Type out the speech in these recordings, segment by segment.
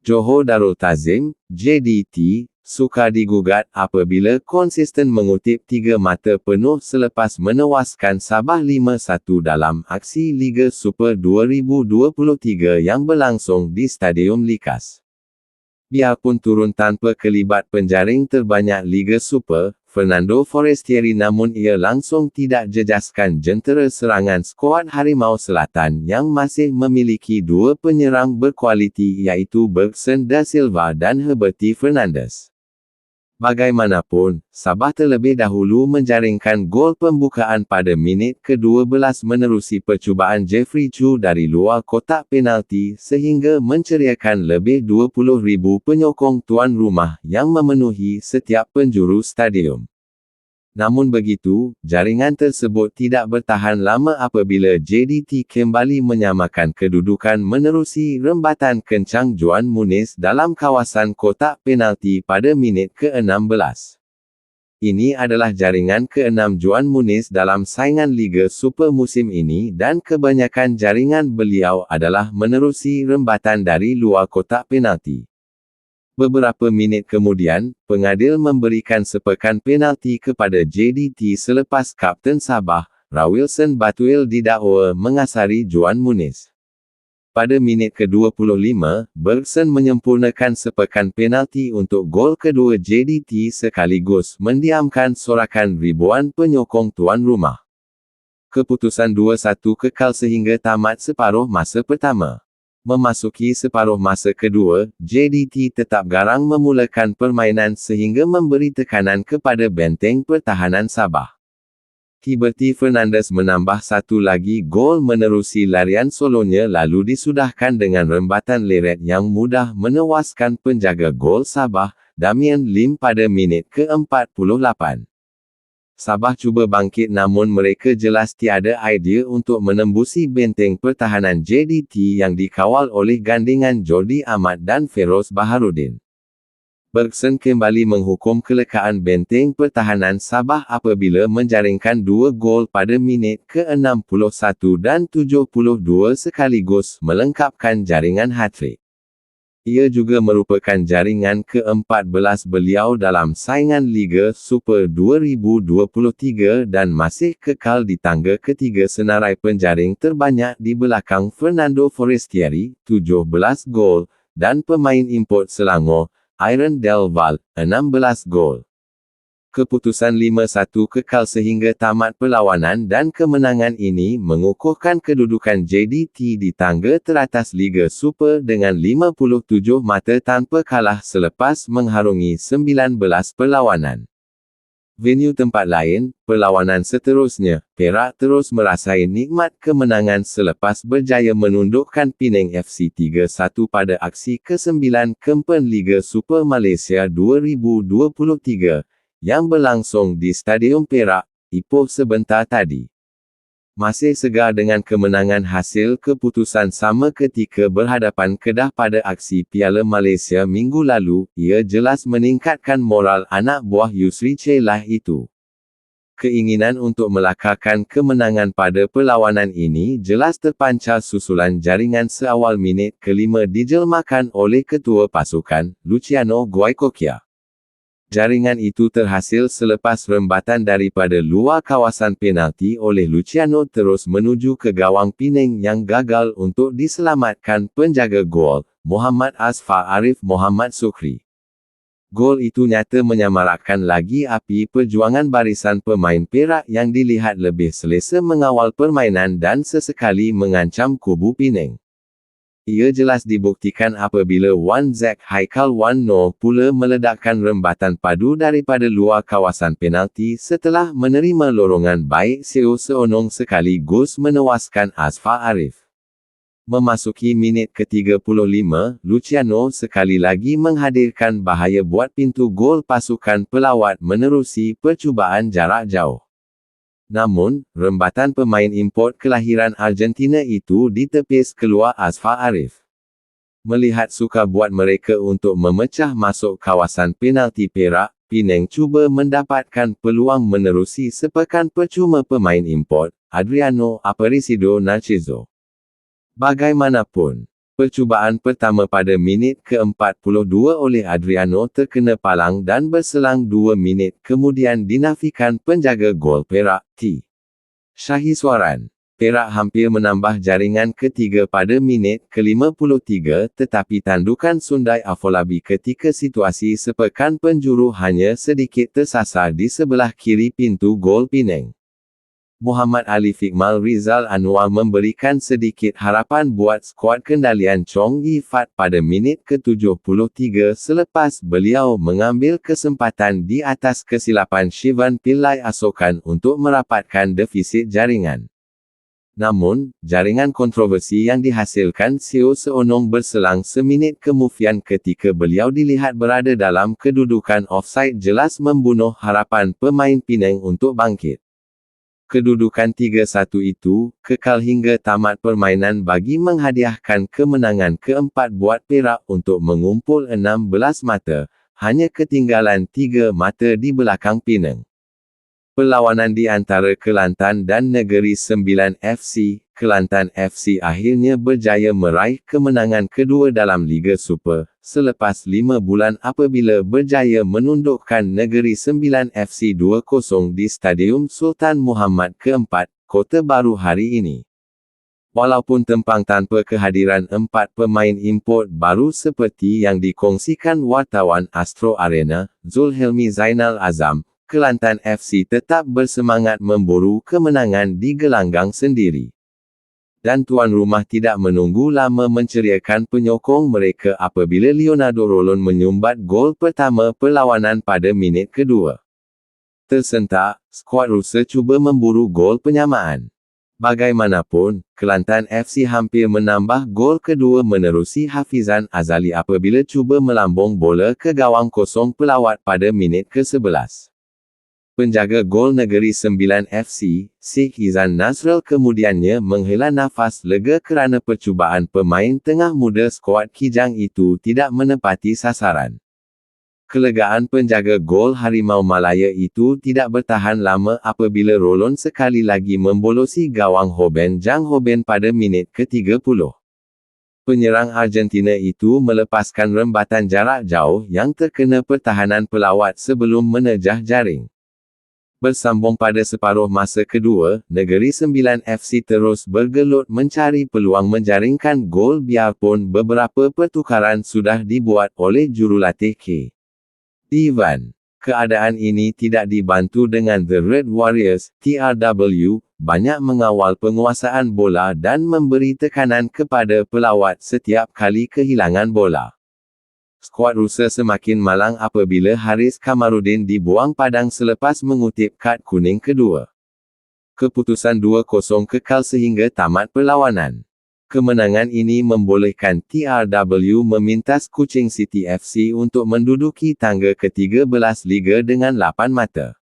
Johor Darul Ta'zim, JDT, sukar digugat apabila konsisten mengutip 3 mata penuh selepas menewaskan Sabah 5-1 dalam aksi Liga Super 2023 yang berlangsung di Stadium Likas. Biarpun turun tanpa kelibat penjaring terbanyak Liga Super, Fernando Forestieri, namun ia langsung tidak jejaskan jentera serangan skuad Harimau Selatan yang masih memiliki 2 penyerang berkualiti iaitu Bergson da Silva dan Herberty Fernandes. Bagaimanapun, Sabah terlebih dahulu menjaringkan gol pembukaan pada minit ke-12 menerusi percubaan Jeffrey Chu dari luar kotak penalti sehingga menceriakan lebih 20,000 penyokong tuan rumah yang memenuhi setiap penjuru stadium. Namun begitu, jaringan tersebut tidak bertahan lama apabila JDT kembali menyamakan kedudukan menerusi rembatan kencang Juan Muniz dalam kawasan kotak penalti pada minit ke-16. Ini adalah jaringan ke-6 Juan Muniz dalam saingan Liga Super musim ini dan kebanyakan jaringan beliau adalah menerusi rembatan dari luar kotak penalti. Beberapa minit kemudian, pengadil memberikan sepakan penalti kepada JDT selepas Kapten Sabah, Rawilson Batuil didakwa mengasari Juan Muniz. Pada minit ke-25, Bergson menyempurnakan sepakan penalti untuk gol kedua JDT sekaligus mendiamkan sorakan ribuan penyokong tuan rumah. Keputusan 2-1 kekal sehingga tamat separuh masa pertama. Memasuki separuh masa kedua, JDT tetap garang memulakan permainan sehingga memberi tekanan kepada benteng pertahanan Sabah. Herberty Fernandes menambah satu lagi gol menerusi larian solonya lalu disudahkan dengan rembatan leret yang mudah menewaskan penjaga gol Sabah, Damian Lim pada minit ke-48. Sabah cuba bangkit namun mereka jelas tiada idea untuk menembusi benteng pertahanan JDT yang dikawal oleh gandingan Jordi Amat dan Feroz Baharudin. Bergson kembali menghukum kelekaan benteng pertahanan Sabah apabila menjaringkan 2 gol pada minit ke-61 dan 72 sekaligus melengkapkan jaringan hat-trick. Ia juga merupakan jaringan ke-14 beliau dalam saingan Liga Super 2023 dan masih kekal di tangga ketiga senarai penjaring terbanyak di belakang Fernando Forestieri, 17 gol, dan pemain import Selangor, Aaron Del Val, 16 gol. Keputusan 5-1 kekal sehingga tamat perlawanan dan kemenangan ini mengukuhkan kedudukan JDT di tangga teratas Liga Super dengan 57 mata tanpa kalah selepas mengharungi 19 perlawanan. Venue tempat lain, perlawanan seterusnya, Perak terus merasai nikmat kemenangan selepas berjaya menundukkan Penang FC 3-1 pada aksi ke-9 Kempen Liga Super Malaysia 2023. Yang berlangsung di Stadium Perak, Ipoh sebentar tadi. Masih segar dengan kemenangan hasil keputusan sama ketika berhadapan Kedah pada aksi Piala Malaysia minggu lalu, ia jelas meningkatkan moral anak buah Yusri Celah itu. Keinginan untuk melakarkan kemenangan pada perlawanan ini jelas terpancar susulan jaringan seawal minit ke-5 dijelmakan oleh ketua pasukan, Luciano Goicoechea. Jaringan itu terhasil selepas rembatan daripada luar kawasan penalti oleh Luciano terus menuju ke gawang Penang yang gagal untuk diselamatkan penjaga gol, Muhammad Asfar Arif Muhammad Sukri. Gol itu nyata menyamarakkan lagi api perjuangan barisan pemain Perak yang dilihat lebih selesa mengawal permainan dan sesekali mengancam kubu Penang. Ia jelas dibuktikan apabila Wan Zak Haikal Wan Noor pula meledakkan rembatan padu daripada luar kawasan penalti setelah menerima lorongan baik Seo Seonong sekaligus menewaskan Asfar Arif. Memasuki minit ke-35, Luciano sekali lagi menghadirkan bahaya buat pintu gol pasukan pelawat menerusi percubaan jarak jauh. Namun, rembatan pemain import kelahiran Argentina itu ditepis keluar Asfar Arif. Melihat sukar buat mereka untuk memecah masuk kawasan penalti Perak, Penang cuba mendapatkan peluang menerusi sepakan percuma pemain import, Adriano Aparecido Narciso. Bagaimanapun, Percubaan pertama pada minit ke-42 oleh Adriano terkena palang dan berselang 2 minit kemudian dinafikan penjaga gol Perak, T. Syahisuaran. Perak hampir menambah jaringan ketiga pada minit ke-53 tetapi tandukan Sundai Afolabi ketika situasi sepekan penjuru hanya sedikit tersasar di sebelah kiri pintu gol Penang. Muhammad Ali Fikmal Rizal Anwar memberikan sedikit harapan buat skuad kendalian Chong Yi Fat pada minit ke-73 selepas beliau mengambil kesempatan di atas kesilapan Shivan Pillai Asokan untuk merapatkan defisit jaringan. Namun, jaringan kontroversi yang dihasilkan Seo Seonong berselang seminit kemudian ketika beliau dilihat berada dalam kedudukan offside jelas membunuh harapan pemain Penang untuk bangkit. Kedudukan 3-1 itu, kekal hingga tamat permainan bagi menghadiahkan kemenangan keempat buat Perak untuk mengumpul 16 mata, hanya ketinggalan 3 mata di belakang Penang. Perlawanan di antara Kelantan dan Negeri Sembilan FC, Kelantan FC akhirnya berjaya meraih kemenangan kedua dalam Liga Super, selepas 5 bulan apabila berjaya menundukkan Negeri Sembilan FC 2-0 di Stadium Sultan Muhammad ke-4, Kota Baru hari ini. Walaupun tempang tanpa kehadiran 4 pemain import baru seperti yang dikongsikan wartawan Astro Arena, Zulhilmi Zainal Azam, Kelantan FC tetap bersemangat memburu kemenangan di gelanggang sendiri. Dan tuan rumah tidak menunggu lama menceriakan penyokong mereka apabila Leonardo Rolon menyumbat gol pertama perlawanan pada minit kedua. Tersentak, skuad Rusa cuba memburu gol penyamaan. Bagaimanapun, Kelantan FC hampir menambah gol kedua menerusi Hafizan Azali apabila cuba melambung bola ke gawang kosong pelawat pada minit ke-11. Penjaga gol Negeri Sembilan FC, Sheikh Izan Nasrul kemudiannya menghela nafas lega kerana percubaan pemain tengah muda skuad Kijang itu tidak menepati sasaran. Kelegaan penjaga gol Harimau Malaya itu tidak bertahan lama apabila Rolon sekali lagi membolosi gawang Hoben Jang Hoben pada minit ke-30. Penyerang Argentina itu melepaskan rembatan jarak jauh yang terkena pertahanan pelawat sebelum menerjah jaring. Bersambung pada separuh masa kedua, Negeri Sembilan FC terus bergelut mencari peluang menjaringkan gol biarpun beberapa pertukaran sudah dibuat oleh jurulatih K. Ivan. Keadaan ini tidak dibantu dengan The Red Warriors, TRW, banyak mengawal penguasaan bola dan memberi tekanan kepada pelawat setiap kali kehilangan bola. Skuad Rusa semakin malang apabila Haris Kamarudin dibuang padang selepas mengutip kad kuning kedua. Keputusan 2-0 kekal sehingga tamat perlawanan. Kemenangan ini membolehkan TRW memintas Kuching City FC untuk menduduki tangga ke-13 Liga dengan 8 mata.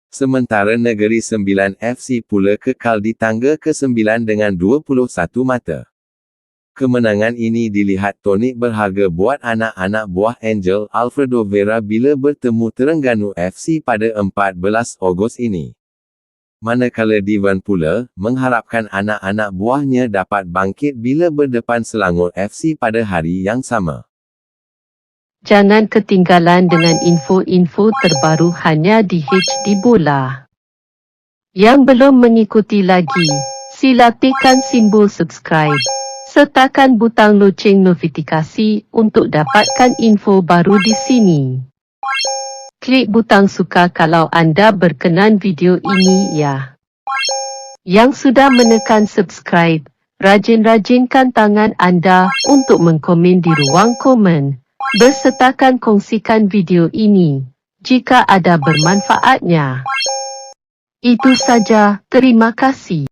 Sementara Negeri Sembilan FC pula kekal di tangga ke-9 dengan 21 mata. Kemenangan ini dilihat tonik berharga buat anak-anak buah Angel Alfredo Vera bila bertemu Terengganu FC pada 14 Ogos ini. Manakala Divan pula, mengharapkan anak-anak buahnya dapat bangkit bila berdepan Selangor FC pada hari yang sama. Jangan ketinggalan dengan info-info terbaru hanya di HD Bola. Yang belum mengikuti lagi, sila tekan simbol subscribe. Sertakan butang loceng notifikasi untuk dapatkan info baru di sini. Klik butang suka kalau anda berkenan video ini ya. Yang sudah menekan subscribe, rajin-rajinkan tangan anda untuk mengkomen di ruang komen. Bersertakan kongsikan video ini, jika ada bermanfaatnya. Itu saja, terima kasih.